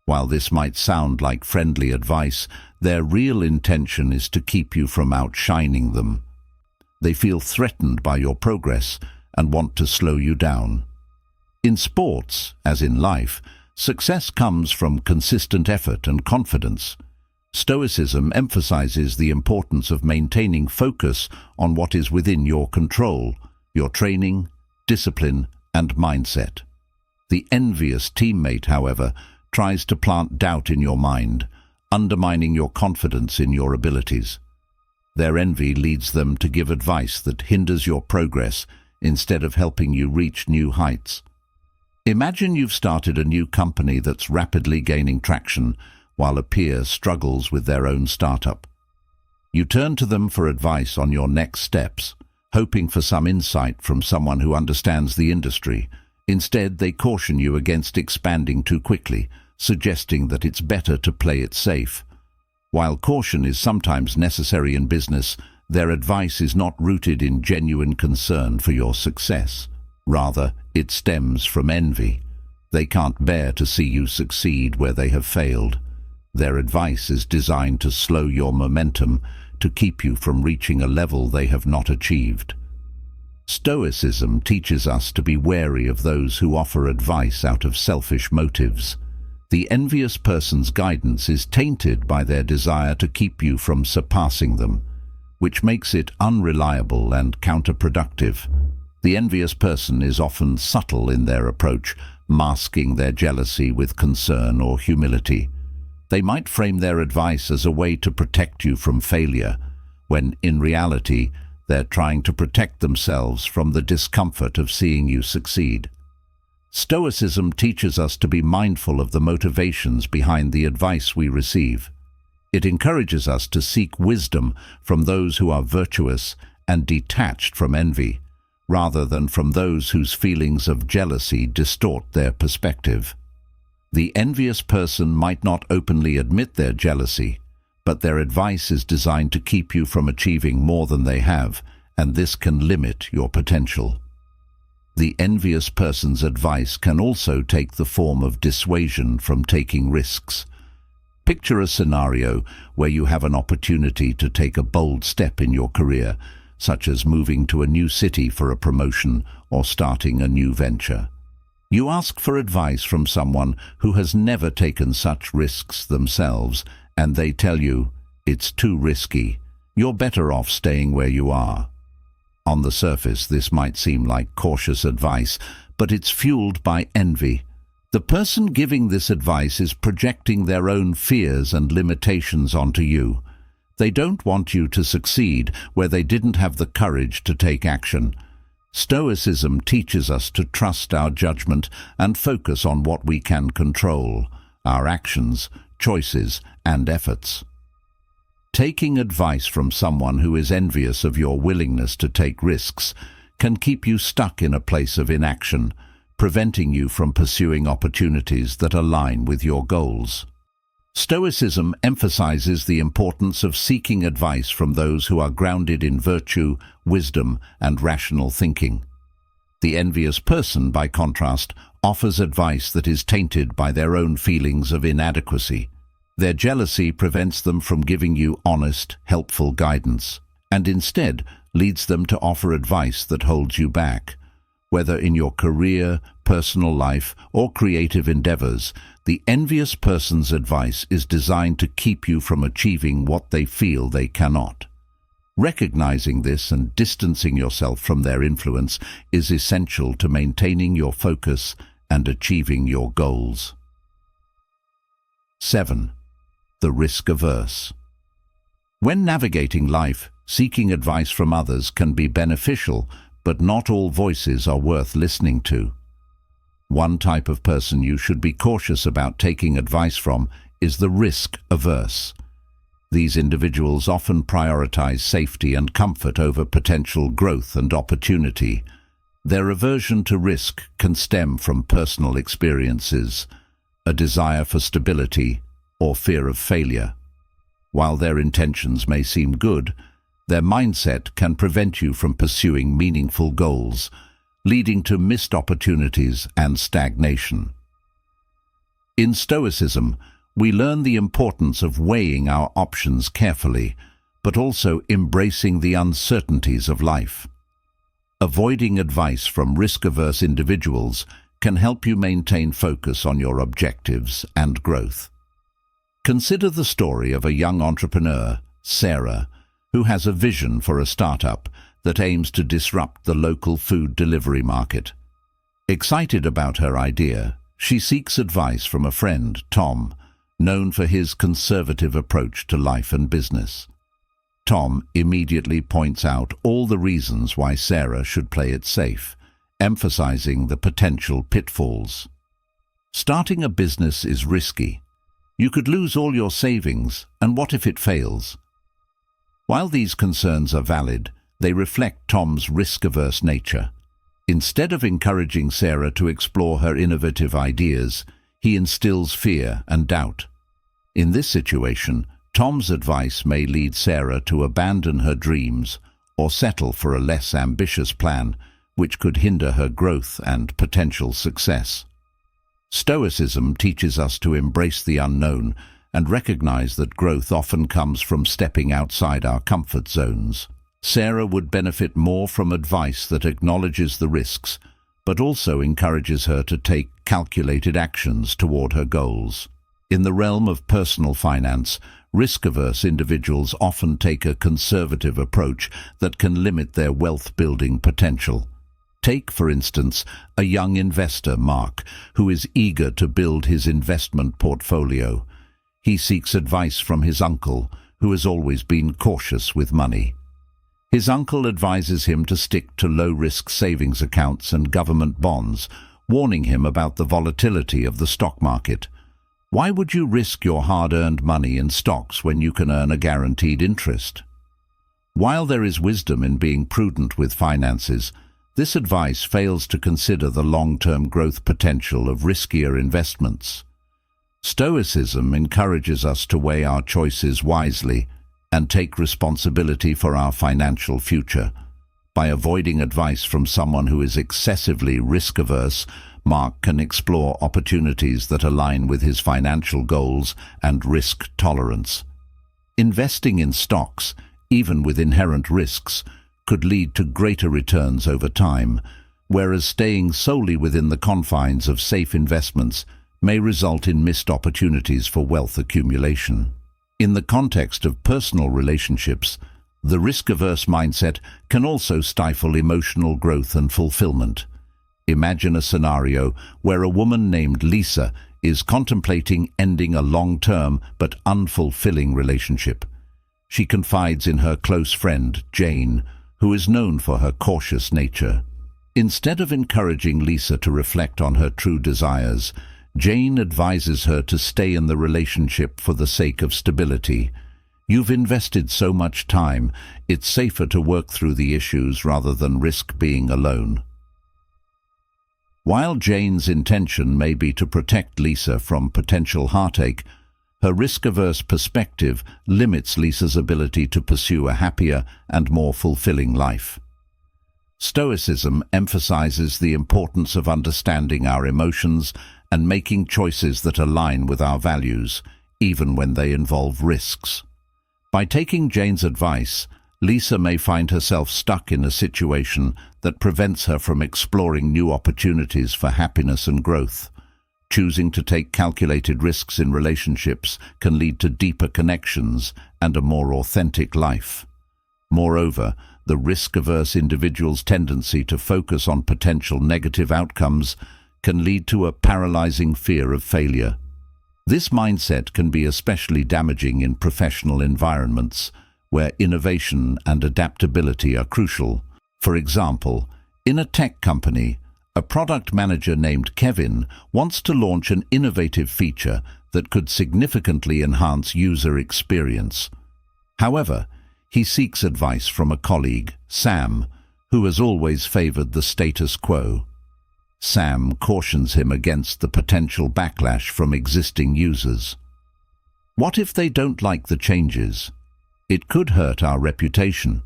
[SPEAKER 1] While this might sound like friendly advice, their real intention is to keep you from outshining them. They feel threatened by your progress and want to slow you down. In sports, as in life, success comes from consistent effort and confidence. Stoicism emphasizes the importance of maintaining focus on what is within your control, your training, discipline, and mindset. The envious teammate, however, tries to plant doubt in your mind, undermining your confidence in your abilities. Their envy leads them to give advice that hinders your progress instead of helping you reach new heights. Imagine you've started a new company that's rapidly gaining traction, while a peer struggles with their own startup. You turn to them for advice on your next steps, hoping for some insight from someone who understands the industry. Instead, they caution you against expanding too quickly, suggesting that it's better to play it safe. While caution is sometimes necessary in business, their advice is not rooted in genuine concern for your success. Rather, it stems from envy. They can't bear to see you succeed where they have failed. Their advice is designed to slow your momentum, to keep you from reaching a level they have not achieved. Stoicism teaches us to be wary of those who offer advice out of selfish motives. The envious person's guidance is tainted by their desire to keep you from surpassing them, which makes it unreliable and counterproductive. The envious person is often subtle in their approach, masking their jealousy with concern or humility. They might frame their advice as a way to protect you from failure, when in reality they're trying to protect themselves from the discomfort of seeing you succeed. Stoicism teaches us to be mindful of the motivations behind the advice we receive. It encourages us to seek wisdom from those who are virtuous and detached from envy, rather than from those whose feelings of jealousy distort their perspective. The envious person might not openly admit their jealousy, but their advice is designed to keep you from achieving more than they have, and this can limit your potential. The envious person's advice can also take the form of dissuasion from taking risks. Picture a scenario where you have an opportunity to take a bold step in your career, such as moving to a new city for a promotion or starting a new venture. You ask for advice from someone who has never taken such risks themselves, and they tell you, "It's too risky. You're better off staying where you are." On the surface, this might seem like cautious advice, but it's fueled by envy. The person giving this advice is projecting their own fears and limitations onto you. They don't want you to succeed where they didn't have the courage to take action. Stoicism teaches us to trust our judgment and focus on what we can control, our actions, choices, and efforts. Taking advice from someone who is envious of your willingness to take risks can keep you stuck in a place of inaction, preventing you from pursuing opportunities that align with your goals. Stoicism emphasizes the importance of seeking advice from those who are grounded in virtue, wisdom, and rational thinking. The envious person, by contrast, offers advice that is tainted by their own feelings of inadequacy. Their jealousy prevents them from giving you honest, helpful guidance, and instead leads them to offer advice that holds you back. Whether in your career, personal life, or creative endeavors, the envious person's advice is designed to keep you from achieving what they feel they cannot. Recognizing this and distancing yourself from their influence is essential to maintaining your focus and achieving your goals. 7. The risk-averse. When navigating life, seeking advice from others can be beneficial, but not all voices are worth listening to. One type of person you should be cautious about taking advice from is the risk-averse. These individuals often prioritize safety and comfort over potential growth and opportunity. Their aversion to risk can stem from personal experiences, a desire for stability, or fear of failure. While their intentions may seem good, their mindset can prevent you from pursuing meaningful goals, leading to missed opportunities and stagnation. In Stoicism, we learn the importance of weighing our options carefully, but also embracing the uncertainties of life. Avoiding advice from risk-averse individuals can help you maintain focus on your objectives and growth. Consider the story of a young entrepreneur, Sarah, who has a vision for a startup that aims to disrupt the local food delivery market. Excited about her idea, she seeks advice from a friend, Tom, known for his conservative approach to life and business. Tom immediately points out all the reasons why Sarah should play it safe, emphasizing the potential pitfalls. Starting a business is risky. You could lose all your savings, and what if it fails? While these concerns are valid, they reflect Tom's risk-averse nature. Instead of encouraging Sarah to explore her innovative ideas, he instills fear and doubt. In this situation, Tom's advice may lead Sarah to abandon her dreams or settle for a less ambitious plan, which could hinder her growth and potential success. Stoicism teaches us to embrace the unknown and recognize that growth often comes from stepping outside our comfort zones. Sarah would benefit more from advice that acknowledges the risks, but also encourages her to take calculated actions toward her goals. In the realm of personal finance, risk-averse individuals often take a conservative approach that can limit their wealth-building potential. Take, for instance, a young investor, Mark, who is eager to build his investment portfolio. He seeks advice from his uncle, who has always been cautious with money. His uncle advises him to stick to low-risk savings accounts and government bonds, warning him about the volatility of the stock market. Why would you risk your hard-earned money in stocks when you can earn a guaranteed interest? While there is wisdom in being prudent with finances, this advice fails to consider the long-term growth potential of riskier investments. Stoicism encourages us to weigh our choices wisely and take responsibility for our financial future. By avoiding advice from someone who is excessively risk-averse, Mark can explore opportunities that align with his financial goals and risk tolerance. Investing in stocks, even with inherent risks, could lead to greater returns over time, whereas staying solely within the confines of safe investments may result in missed opportunities for wealth accumulation. In the context of personal relationships, the risk-averse mindset can also stifle emotional growth and fulfillment. Imagine a scenario where a woman named Lisa is contemplating ending a long-term but unfulfilling relationship. She confides in her close friend, Jane, who is known for her cautious nature. Instead of encouraging Lisa to reflect on her true desires, Jane advises her to stay in the relationship for the sake of stability. You've invested so much time, it's safer to work through the issues rather than risk being alone. While Jane's intention may be to protect Lisa from potential heartache, Her risk-averse perspective limits Lisa's ability to pursue a happier and more fulfilling life. Stoicism emphasizes the importance of understanding our emotions and making choices that align with our values, even when they involve risks. By taking Jane's advice, Lisa may find herself stuck in a situation that prevents her from exploring new opportunities for happiness and growth. Choosing to take calculated risks in relationships can lead to deeper connections and a more authentic life. Moreover, the risk-averse individual's tendency to focus on potential negative outcomes can lead to a paralyzing fear of failure. This mindset can be especially damaging in professional environments, where innovation and adaptability are crucial. For example, in a tech company, a product manager named Kevin wants to launch an innovative feature that could significantly enhance user experience. However, he seeks advice from a colleague, Sam, who has always favored the status quo. Sam cautions him against the potential backlash from existing users. What if they don't like the changes? It could hurt our reputation.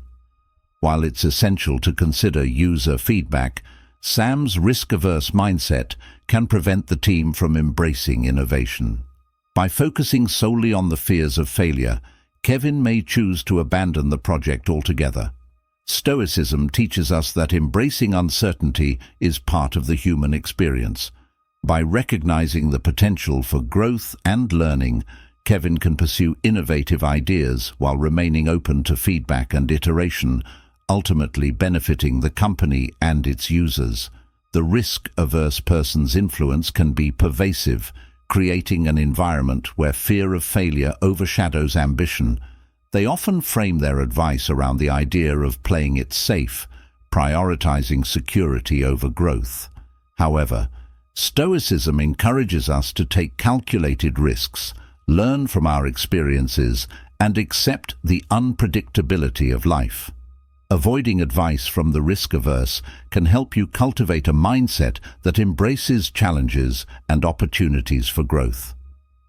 [SPEAKER 1] While it's essential to consider user feedback, Sam's risk-averse mindset can prevent the team from embracing innovation. By focusing solely on the fears of failure, Kevin may choose to abandon the project altogether. Stoicism teaches us that embracing uncertainty is part of the human experience. By recognizing the potential for growth and learning, Kevin can pursue innovative ideas while remaining open to feedback and iteration, ultimately benefiting the company and its users. The risk-averse person's influence can be pervasive, creating an environment where fear of failure overshadows ambition. They often frame their advice around the idea of playing it safe, prioritizing security over growth. However, Stoicism encourages us to take calculated risks, learn from our experiences, and accept the unpredictability of life. Avoiding advice from the risk-averse can help you cultivate a mindset that embraces challenges and opportunities for growth.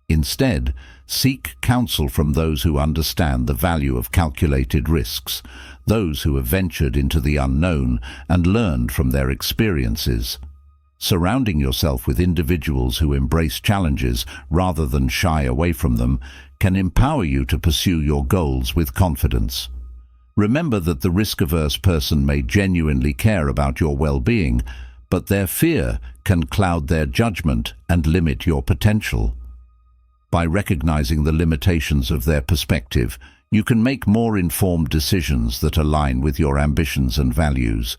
[SPEAKER 1] Instead, seek counsel from those who understand the value of calculated risks, those who have ventured into the unknown and learned from their experiences. Surrounding yourself with individuals who embrace challenges rather than shy away from them can empower you to pursue your goals with confidence. Remember that the risk-averse person may genuinely care about your well-being, but their fear can cloud their judgment and limit your potential. By recognizing the limitations of their perspective, you can make more informed decisions that align with your ambitions and values.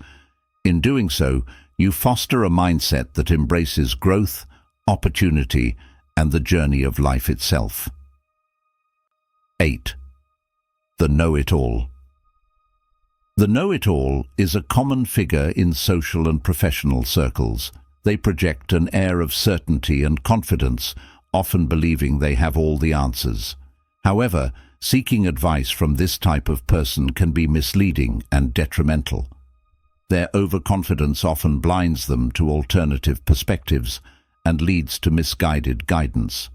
[SPEAKER 1] In doing so, you foster a mindset that embraces growth, opportunity, and the journey of life itself. 8. The know-it-all. The know-it-all is a common figure in social and professional circles. They project an air of certainty and confidence, often believing they have all the answers. However, seeking advice from this type of person can be misleading and detrimental. Their overconfidence often blinds them to alternative perspectives and leads to misguided guidance.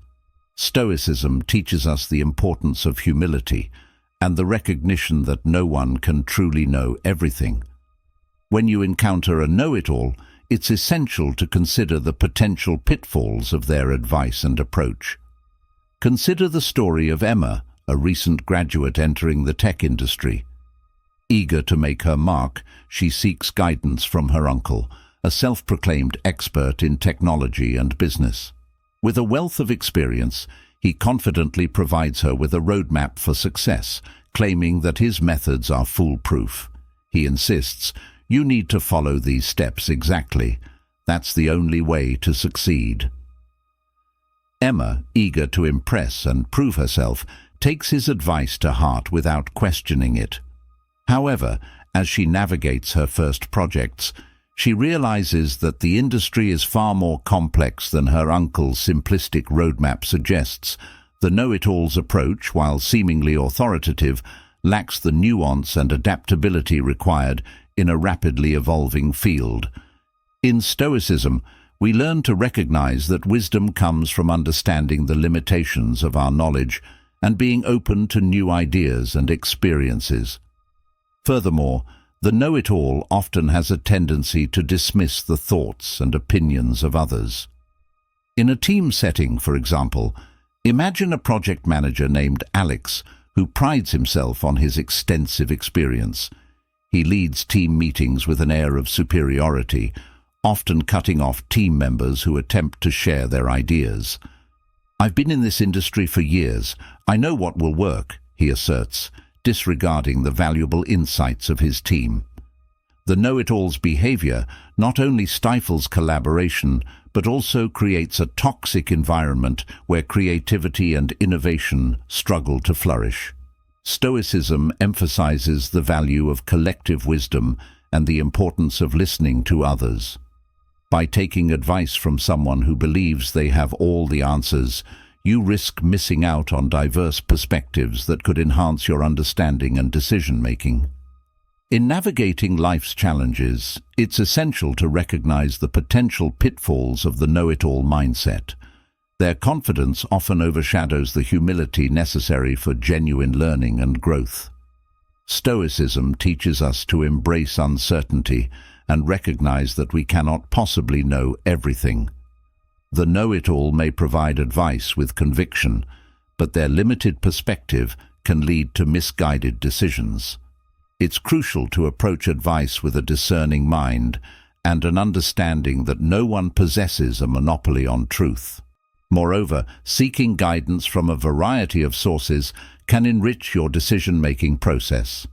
[SPEAKER 1] Stoicism teaches us the importance of humility and the recognition that no one can truly know everything. When you encounter a know-it-all, it's essential to consider the potential pitfalls of their advice and approach. Consider the story of Emma, a recent graduate entering the tech industry. Eager to make her mark, she seeks guidance from her uncle, a self-proclaimed expert in technology and business. With a wealth of experience, he confidently provides her with a roadmap for success, claiming that his methods are foolproof. He insists, "You need to follow these steps exactly. That's the only way to succeed." Emma, eager to impress and prove herself, takes his advice to heart without questioning it. However, as she navigates her first projects, she realizes that the industry is far more complex than her uncle's simplistic roadmap suggests. The know-it-all's approach, while seemingly authoritative, lacks the nuance and adaptability required in a rapidly evolving field. In Stoicism, we learn to recognize that wisdom comes from understanding the limitations of our knowledge and being open to new ideas and experiences. Furthermore, the know-it-all often has a tendency to dismiss the thoughts and opinions of others. In a team setting, for example, imagine a project manager named Alex who prides himself on his extensive experience. He leads team meetings with an air of superiority, often cutting off team members who attempt to share their ideas. "I've been in this industry for years. I know what will work," he asserts, disregarding the valuable insights of his team. The know-it-all's behavior not only stifles collaboration, but also creates a toxic environment where creativity and innovation struggle to flourish. Stoicism emphasizes the value of collective wisdom and the importance of listening to others. By taking advice from someone who believes they have all the answers, you risk missing out on diverse perspectives that could enhance your understanding and decision-making. In navigating life's challenges, it's essential to recognize the potential pitfalls of the know-it-all mindset. Their confidence often overshadows the humility necessary for genuine learning and growth. Stoicism teaches us to embrace uncertainty and recognize that we cannot possibly know everything. The know-it-all may provide advice with conviction, but their limited perspective can lead to misguided decisions. It's crucial to approach advice with a discerning mind and an understanding that no one possesses a monopoly on truth. Moreover, seeking guidance from a variety of sources can enrich your decision-making process.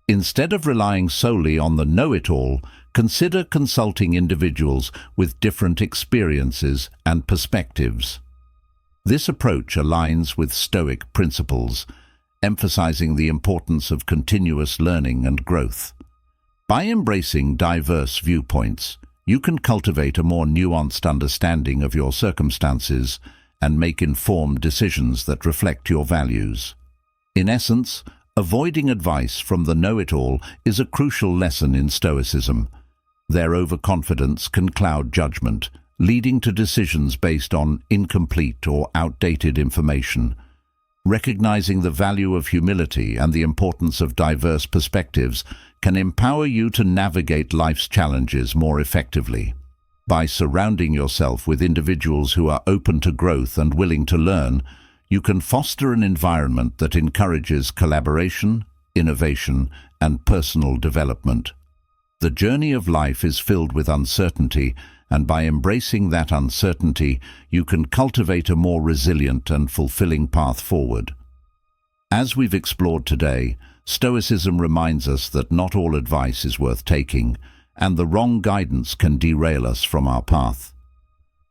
[SPEAKER 1] Instead of relying solely on the know-it-all, consider consulting individuals with different experiences and perspectives. This approach aligns with Stoic principles, emphasizing the importance of continuous learning and growth. By embracing diverse viewpoints, you can cultivate a more nuanced understanding of your circumstances and make informed decisions that reflect your values. In essence, avoiding advice from the know-it-all is a crucial lesson in Stoicism. Their overconfidence can cloud judgment, leading to decisions based on incomplete or outdated information. Recognizing the value of humility and the importance of diverse perspectives can empower you to navigate life's challenges more effectively. By surrounding yourself with individuals who are open to growth and willing to learn, you can foster an environment that encourages collaboration, innovation, and personal development. The journey of life is filled with uncertainty, and by embracing that uncertainty, you can cultivate a more resilient and fulfilling path forward. As we've explored today, Stoicism reminds us that not all advice is worth taking, and the wrong guidance can derail us from our path.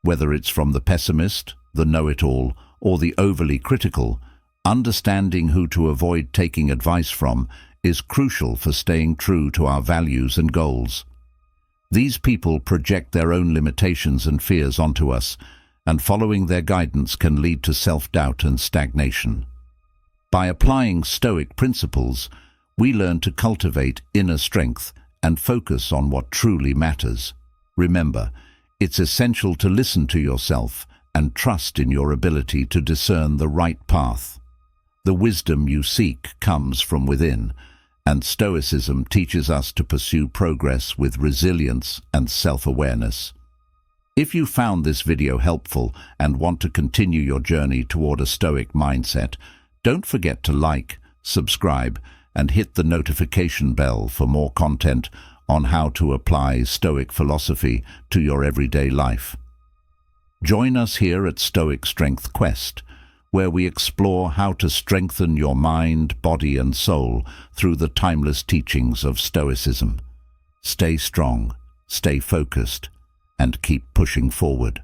[SPEAKER 1] Whether it's from the pessimist, the know-it-all, or the overly critical, understanding who to avoid taking advice from is crucial for staying true to our values and goals. These people project their own limitations and fears onto us, and following their guidance can lead to self-doubt and stagnation. By applying Stoic principles, we learn to cultivate inner strength and focus on what truly matters. Remember, it's essential to listen to yourself and trust in your ability to discern the right path. The wisdom you seek comes from within, and Stoicism teaches us to pursue progress with resilience and self-awareness. If you found this video helpful and want to continue your journey toward a Stoic mindset, don't forget to like, subscribe, and hit the notification bell for more content on how to apply Stoic philosophy to your everyday life. Join us here at Stoic Strength Quest, where we explore how to strengthen your mind, body, and soul through the timeless teachings of Stoicism. Stay strong, stay focused, and keep pushing forward.